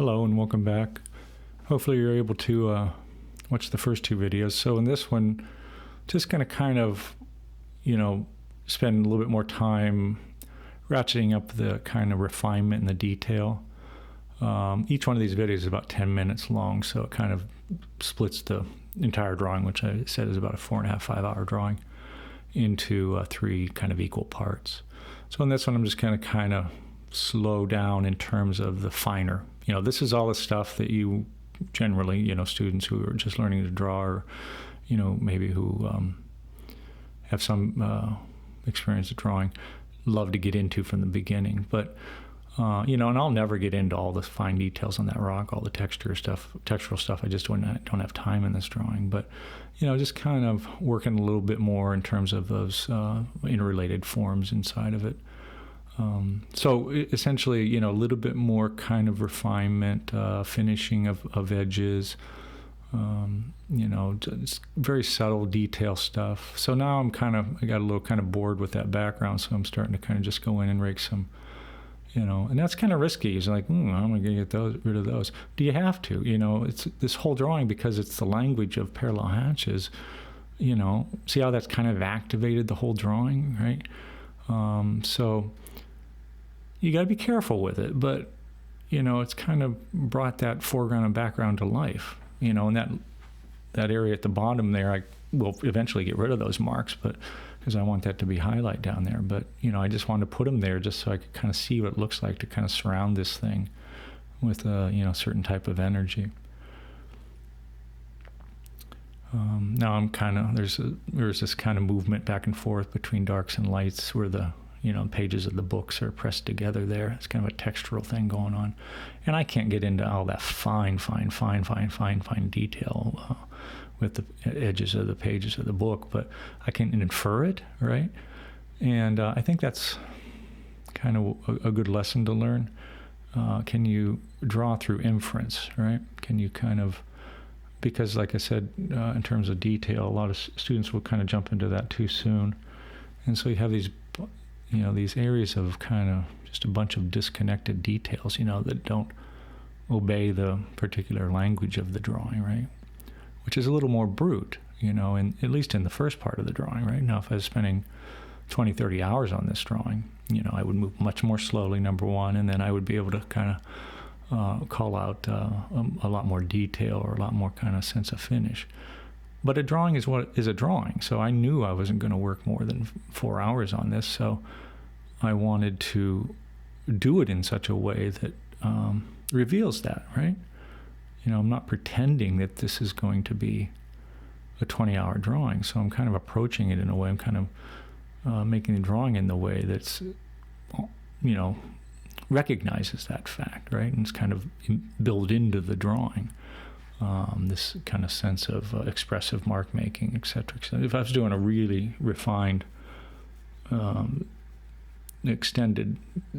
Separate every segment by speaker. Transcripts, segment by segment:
Speaker 1: Hello and welcome back. Hopefully you're able to watch the first two videos. So in this one, just going to kind of, spend a little bit more time ratcheting up the kind of refinement and the detail. Each one of these videos is about 10 minutes long, so it kind of splits the entire drawing, which I said is about a 4.5, 5 hour drawing, into three kind of equal parts. So in this one, I'm just going to kind of slow down in terms of the finer. This is all the stuff that you generally, students who are just learning to draw, or, maybe who have some experience of drawing, love to get into from the beginning. But, and I'll never get into all the fine details on that rock, all the textural stuff. I just don't have time in this drawing. But, just kind of working a little bit more in terms of those interrelated forms inside of it. So essentially, a little bit more kind of refinement, finishing of edges, just very subtle detail stuff. So now I got a little kind of bored with that background, so I'm starting to kind of just go in and rake some, and that's kind of risky. It's like, I'm going to get rid of those. Do you have to? It's this whole drawing, because it's the language of parallel hatches, see how that's kind of activated the whole drawing, right? So you got to be careful with it, but, it's kind of brought that foreground and background to life, and that area at the bottom there, I will eventually get rid of those marks, but because I want that to be highlight down there. But, I just wanted to put them there just so I could kind of see what it looks like to kind of surround this thing with a, certain type of energy. Now I'm there's this kind of movement back and forth between darks and lights where the, pages of the books are pressed together there. It's kind of a textural thing going on. And I can't get into all that fine detail with the edges of the pages of the book, but I can infer it, right? And I think that's kind of a good lesson to learn. Can you draw through inference, right? Can you because like I said, in terms of detail, a lot of students will kind of jump into that too soon. And so you have these areas of kind of just a bunch of disconnected details, that don't obey the particular language of the drawing, right? Which is a little more brute, at least in the first part of the drawing, right? Now, if I was spending 20, 30 hours on this drawing, I would move much more slowly, number one, and then I would be able to kind of call out a lot more detail or a lot more kind of sense of finish. But a drawing is what is a drawing. So I knew I wasn't going to work more than 4 hours on this. So I wanted to do it in such a way that reveals that, right? I'm not pretending that this is going to be a 20-hour drawing. So I'm kind of approaching it in a way. I'm kind of making the drawing in the way that's, recognizes that fact, right? And it's kind of built into the drawing. This kind of sense of expressive mark making, et cetera, et cetera. If I was doing a really refined, extended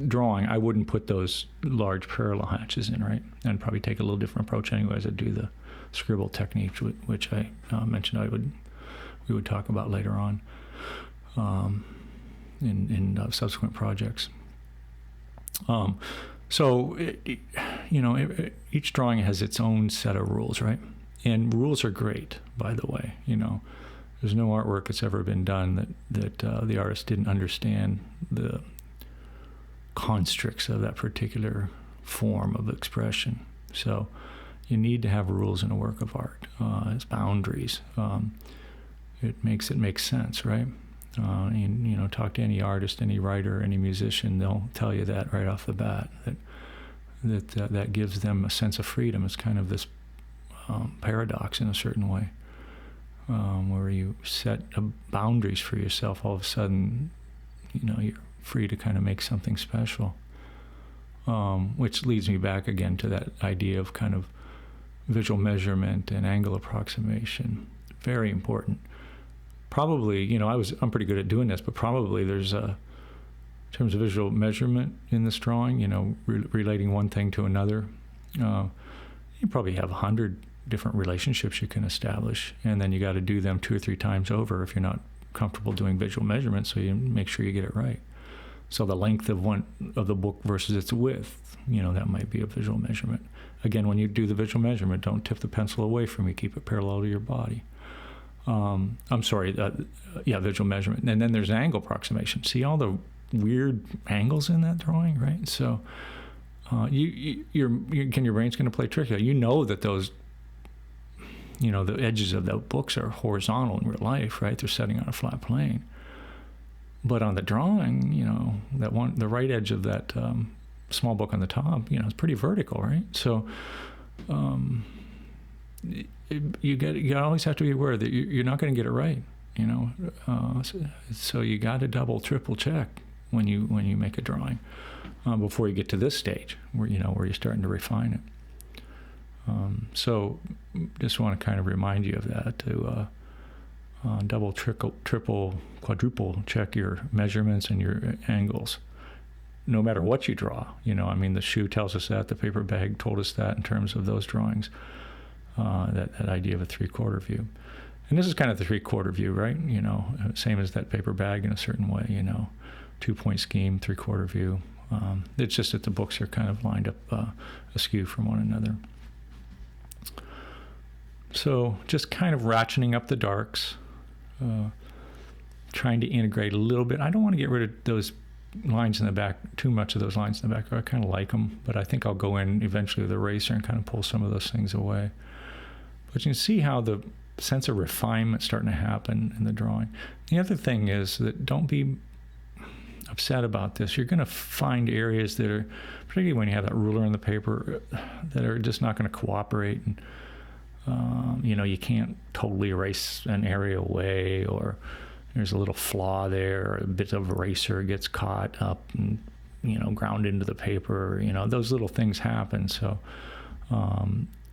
Speaker 1: drawing, I wouldn't put those large parallel hatches in, right? I'd probably take a little different approach anyways. I'd do the scribble technique, which I mentioned we would talk about later on in subsequent projects. So, each drawing has its own set of rules, right? And rules are great, by the way. There's no artwork that's ever been done that the artist didn't understand the constricts of that particular form of expression. So you need to have rules in a work of art. It's boundaries. It makes sense, right? And, talk to any artist, any writer, any musician, they'll tell you that right off the bat, that gives them a sense of freedom. It's kind of this paradox in a certain way, where you set boundaries for yourself. All of a sudden, you're free to kind of make something special, which leads me back again to that idea of kind of visual measurement and angle approximation. Very important. Probably, I'm pretty good at doing this, but probably there's in terms of visual measurement in this drawing, relating one thing to another, you probably have 100 different relationships you can establish, and then you got to do them 2 or 3 times over if you're not comfortable doing visual measurement, so you make sure you get it right. So the length of one of the book versus its width, that might be a visual measurement. Again, when you do the visual measurement, don't tip the pencil away from you. Keep it parallel to your body. Visual measurement. And then there's angle approximation. See all the weird angles in that drawing, right? So your brain's going to play tricky. You know that those, the edges of the books are horizontal in real life, right? They're setting on a flat plane. But on the drawing, the right edge of that small book on the top, it's pretty vertical, right? So you always have to be aware that you're not going to get it right, so you got to double, triple check when you make a drawing before you get to this stage where you're starting to refine it. So just want to kind of remind you of that, to double, triple, quadruple check your measurements and your angles, no matter what you draw. The shoe tells us that, the paper bag told us that in terms of those drawings, that idea of a 3/4 view. And this is kind of the 3/4 view, right? Same as that paper bag in a certain way, 2-point scheme, 3/4 view. It's just that the books are kind of lined up askew from one another. So just kind of ratcheting up the darks, trying to integrate a little bit. I don't want to get rid of those lines in the back, too much of those lines in the back. I kind of like them, but I think I'll go in eventually with the eraser and kind of pull some of those things away. But you can see how the sense of refinement starting to happen in the drawing. The other thing is that don't be upset about this. You're going to find areas that are, particularly when you have that ruler in the paper, that are just not going to cooperate. And you can't totally erase an area away, or there's a little flaw there, or a bit of eraser gets caught up and ground into the paper. Those little things happen. So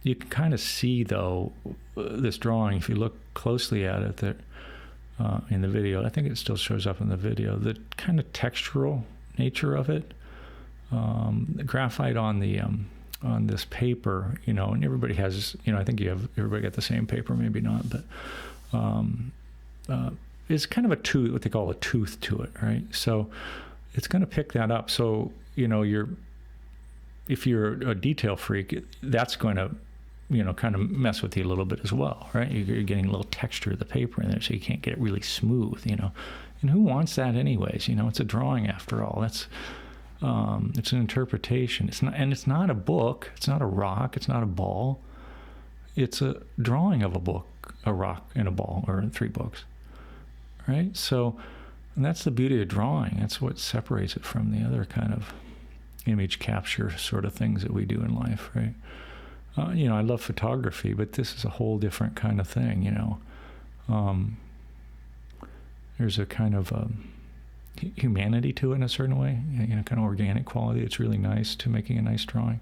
Speaker 1: you can kind of see, though, this drawing, if you look closely at it, that in the video, I think it still shows up in the video, the kind of textural nature of it. The graphite on the on this paper, and everybody has, I think everybody got the same paper, maybe not, but it's kind of what they call a tooth to it, right? So it's going to pick that up. So, if you're a detail freak, that's going to, kind of mess with you a little bit as well, right? You're getting a little texture of the paper in there, so you can't get it really smooth, And who wants that anyways? It's a drawing after all. That's it's an interpretation. It's not a book. It's not a rock. It's not a ball. It's a drawing of a book, a rock, and a ball, or 3 books, right? So, and that's the beauty of drawing. That's what separates it from the other kind of image capture sort of things that we do in life, right? I love photography, but this is a whole different kind of thing, There's a kind of humanity to it in a certain way, kind of organic quality. It's really nice to making a nice drawing.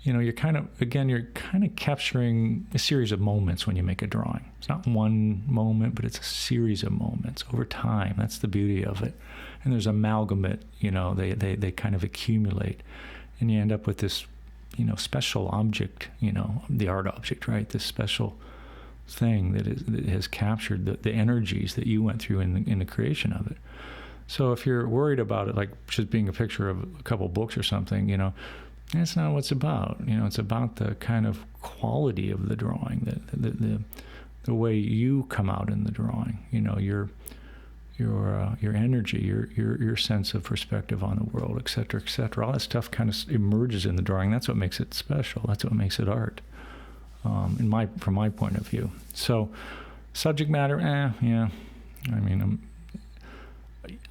Speaker 1: You're kind of capturing a series of moments when you make a drawing. It's not one moment, but it's a series of moments over time. That's the beauty of it. And there's amalgamate, they kind of accumulate, and you end up with this, special object, the art object, right? This special thing that has captured the energies that you went through in the creation of it. So if you're worried about it like just being a picture of a couple books or something, that's not what it's about. It's about the kind of quality of the drawing, the way you come out in the drawing. Your energy, your sense of perspective on the world, et cetera, et cetera. All that stuff kind of emerges in the drawing. That's what makes it special. That's what makes it art. From my point of view. So, subject matter, yeah.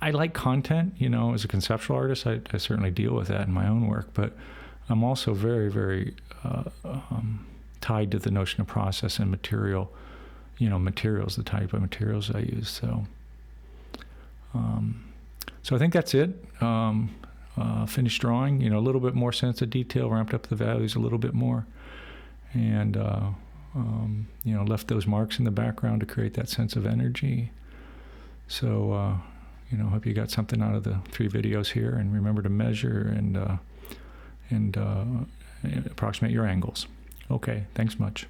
Speaker 1: I like content, as a conceptual artist, I certainly deal with that in my own work, but I'm also very, very tied to the notion of process and material, materials, the type of materials I use. So I think that's it. Finished drawing, a little bit more sense of detail, ramped up the values a little bit more. And, left those marks in the background to create that sense of energy. So, hope you got something out of the 3 videos here, and remember to measure and approximate your angles. Okay, thanks much.